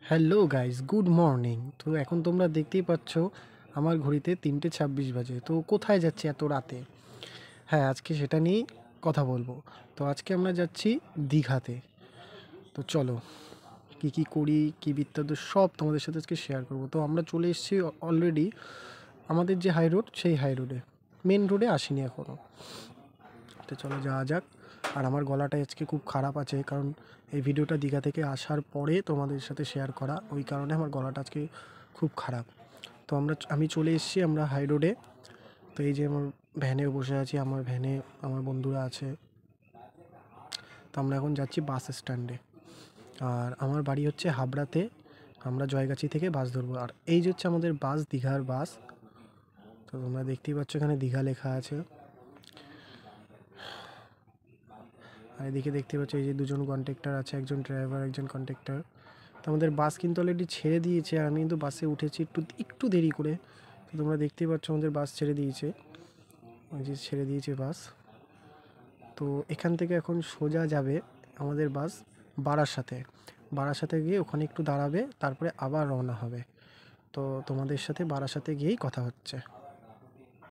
Hello guys, good morning. তো এখন তোমরা দেখতেই পাচ্ছ আমার ঘড়িতে 3:26 বাজে। তো কোথায় যাচ্ছি এত রাতে? হ্যাঁ, আজকে সেটা নিয়েই কথা বলবো। তো আজকে আমরা যাচ্ছি দীঘাতে। তো চলো, কী কী করি, কী বৃত্তান্ত সব তোমাদের সাথে আজকে শেয়ার করবো। তো আমরা চলে এসেছি অলরেডি আমাদের যে হাই রোড, সেই হাই রোডে। মেন রোডে আসিনি এখনও। তো চলো যাওয়া যাক। আর আমার গলাটা আজকে খুব খারাপ আছে, কারণ এই ভিডিওটা দীঘা থেকে আসার পরে তোমাদের সাথে শেয়ার করা, ওই কারণে আমার গলাটা আজকে খুব খারাপ। তো আমি চলে এসেছি আমরা হাই রোডে। তো এই যে আমার ভ্যানে বসে আছি, আমার ভ্যানে আমার বন্ধুরা আছে। তো আমরা এখন যাচ্ছি বাস স্ট্যান্ডে। আর আমার বাড়ি হচ্ছে হাবড়াতে। আমরা জয়গাছি থেকে বাস ধরবো। আর এই যে হচ্ছে আমাদের বাস, দীঘার বাস। তো তোমরা দেখতেই পাচ্ছ এখানে দীঘা লেখা আছে। আর এদিকে দেখতে পাচ্ছ এই যে দুজন কন্ডাক্টর আছে, একজন ড্রাইভার, একজন কন্ডাক্টর। তো আমাদের বাস কিন্তু অলরেডি ছেড়ে দিয়েছে, আর আমি কিন্তু বাসে উঠেছি একটু একটু দেরি করে। তো তোমরা দেখতেই পাচ্ছ আমাদের বাস ছেড়ে দিয়েছে, ওই যে ছেড়ে দিয়েছে বাস। তো এখান থেকে এখন সোজা যাবে আমাদের বাস বারাসাতে। বারাসাতে গিয়ে ওখানে একটু দাঁড়াবে, তারপরে আবার রওনা হবে। তো তোমাদের সাথে বারাসাতে গিয়েই কথা হচ্ছে।